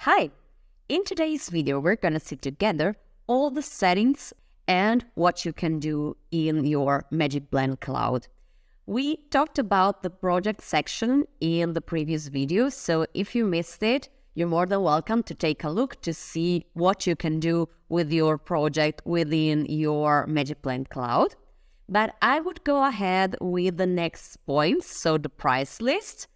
Hi! In today's video, we're going to see together all the settings and what you can do in your magicplan cloud. We talked about the project section in the previous video, so if you missed it, you're more than welcome to take a look to see what you can do with your project within your magicplan cloud. But I would go ahead with the next points, so the price list.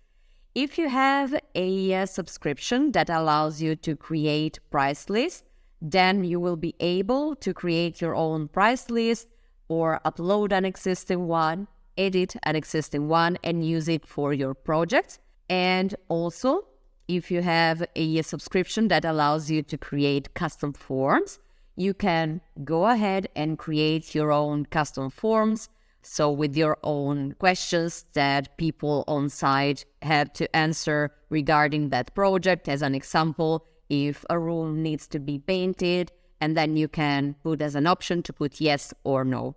If you have a subscription that allows you to create price lists, then you will be able to create your own price list or upload an existing one, edit an existing one, and use it for your project. And also, if you have a subscription that allows you to create custom forms, you can go ahead and create your own custom forms. So with your own questions that people on site have to answer regarding that project. As an example, if a room needs to be painted, and then you can put as an option to put yes or no.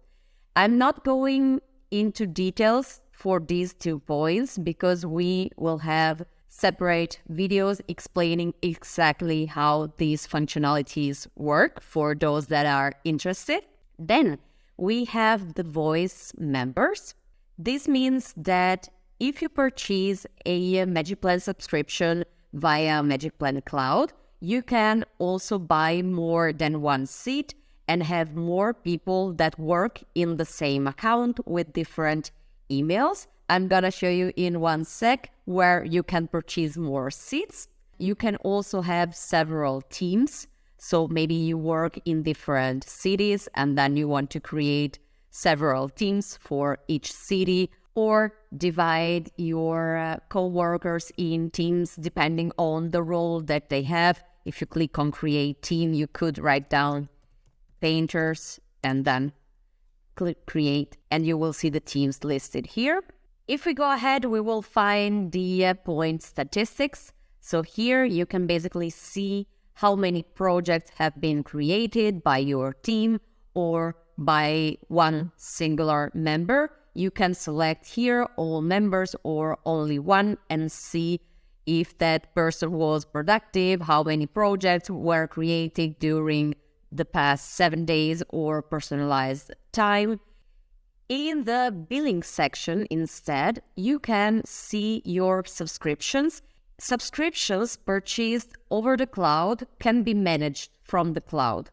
I'm not going into details for these 2 points because we will have separate videos explaining exactly how these functionalities work for those that are interested. Then we have the voice members. This means that if you purchase a magicplan subscription via magicplan cloud, you can also buy more than one seat and have more people that work in the same account with different emails. I'm gonna show you in 1 sec where you can purchase more seats. You can also have several teams. So maybe you work in different cities and then you want to create several teams for each city, or divide your co-workers in teams depending on the role that they have. If you click on create team, you could write down painters and then click create, and you will see the teams listed here. If we go ahead, we will find the point statistics. So here you can basically see how many projects have been created by your team or by one singular member. You can select here all members or only one and see if that person was productive, how many projects were created during the past 7 days or personalized time. In the billing section instead, you can see your subscriptions. Subscriptions purchased over the cloud can be managed from the cloud,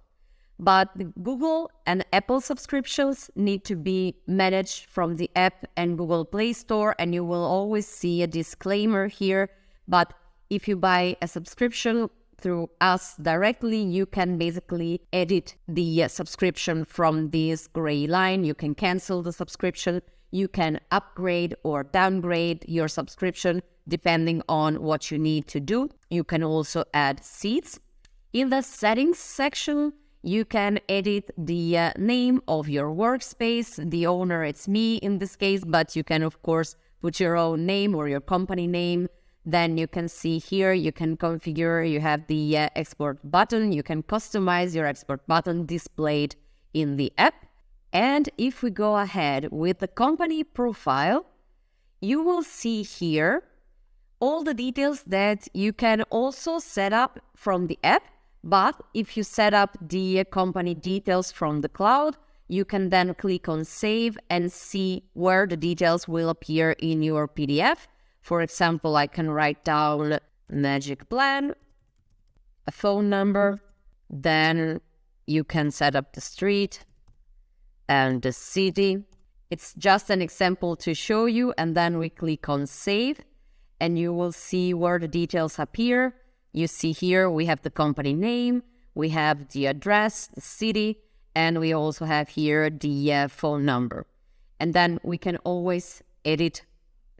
but the Google and Apple subscriptions need to be managed from the app and Google Play Store, and you will always see a disclaimer here. But if you buy a subscription through us directly, you can basically edit the subscription from this gray line. You can cancel the subscription. You can upgrade or downgrade your subscription depending on what you need to do. You can also add seats. In the settings section, you can edit the name of your workspace. The owner, it's me in this case, but you can of course put your own name or your company name. Then you can see here, you can configure, you have the export button. You can customize your export button displayed in the app. And if we go ahead with the company profile, you will see here all the details that you can also set up from the app. But if you set up the company details from the cloud, you can then click on save and see where the details will appear in your PDF. For example, I can write down magicplan, a phone number, then you can set up the street and the city. It's just an example to show you, and then we click on save and you will see where the details appear. You see here we have the company name, we have the address, the city, and we also have here the phone number. And then we can always edit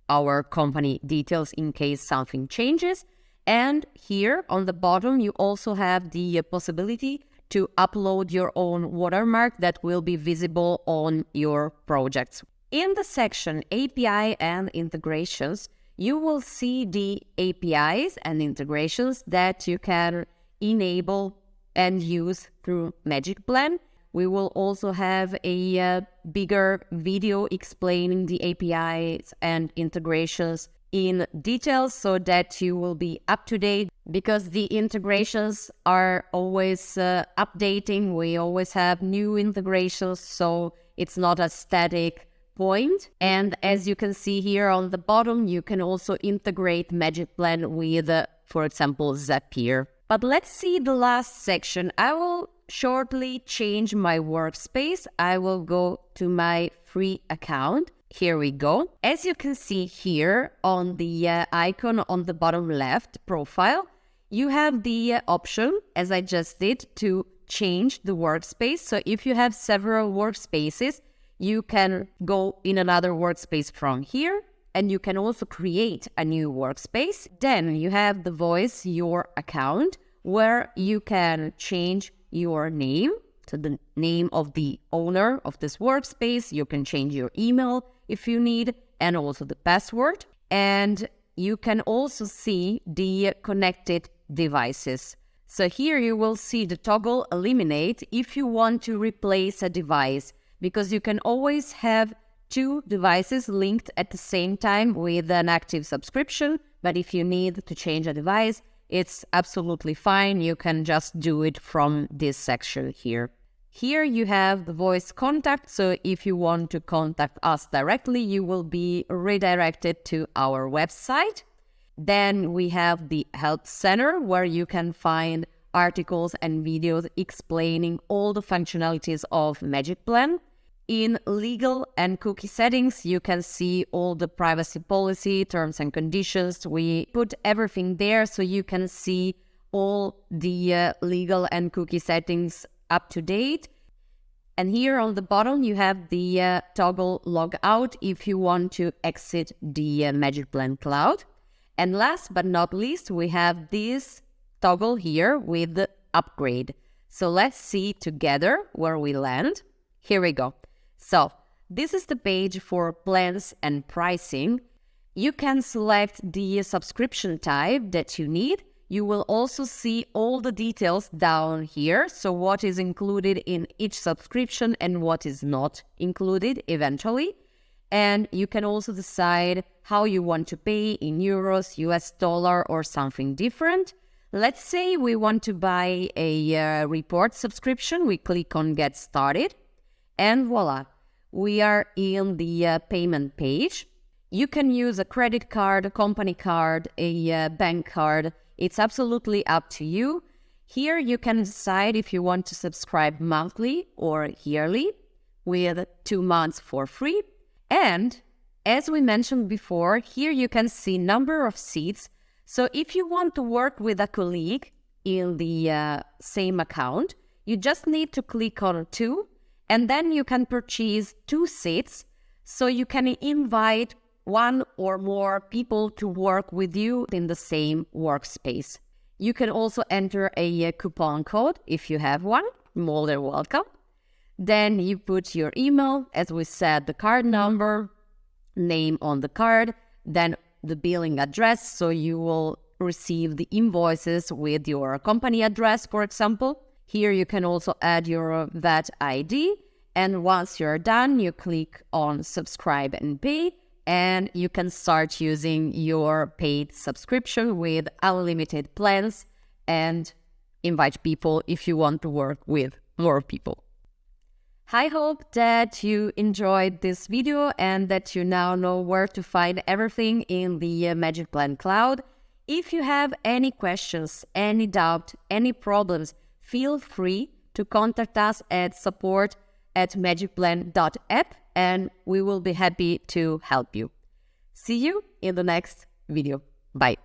our company details in case something changes. And here on the bottom, you also have the possibility to upload your own watermark that will be visible on your projects. In the section API and integrations, you will see the APIs and integrations that you can enable and use through magicplan. We will also have a bigger video explaining the APIs and integrations in detail so that you will be up to date, because the integrations are always updating. We always have new integrations, so it's not a static point. And as you can see here on the bottom, you can also integrate magicplan with, for example, Zapier. But let's see the last section. I will shortly change my workspace. I will go to my free account. Here we go. As you can see here on the icon on the bottom left profile, you have the option, as I just did, to change the workspace. So if you have several workspaces, you can go in another workspace from here, and you can also create a new workspace. Then you have the Voice Your Account, where you can change your name to the name of the owner of this workspace. You can change your email if you need, and also the password. And you can also see the connected devices. So here you will see the toggle eliminate if you want to replace a device, because you can always have two devices linked at the same time with an active subscription. But if you need to change a device, it's absolutely fine. You can just do it from this section here. Here you have the voice contact. So if you want to contact us directly, you will be redirected to our website. Then we have the Help Center, where you can find articles and videos explaining all the functionalities of magicplan. In legal and cookie settings, you can see all the privacy policy, terms and conditions. We put everything there so you can see all the legal and cookie settings up to date. And here on the bottom, you have the toggle log out if you want to exit the magicplan cloud. And last but not least, we have this toggle here with the upgrade. So let's see together where we land. Here we go. So this is the page for plans and pricing. You can select the subscription type that you need. You will also see all the details down here. So what is included in each subscription and what is not included eventually. And you can also decide how you want to pay in euros, US dollar, or something different. Let's say we want to buy a report subscription. We click on Get Started, and voila, we are in the payment page. You can use a credit card, a company card, a bank card. It's absolutely up to you. Here you can decide if you want to subscribe monthly or yearly with 2 months for free. And as we mentioned before, here you can see number of seats. So if you want to work with a colleague in the same account, you just need to click on 2, and then you can purchase 2 seats. So you can invite 1 or more people to work with you in the same workspace. You can also enter a coupon code if you have one. More than welcome. Then you put your email, as we said, the card number, name on the card, then the billing address. So you will receive the invoices with your company address, for example. Here you can also add your VAT ID. And once you're done, you click on subscribe and pay, and you can start using your paid subscription with unlimited plans and invite people if you want to work with more people. I hope that you enjoyed this video and that you now know where to find everything in the magicplan cloud. If you have any questions, any doubt, any problems, feel free to contact us at support@magicplan.app, and we will be happy to help you. See you in the next video. Bye.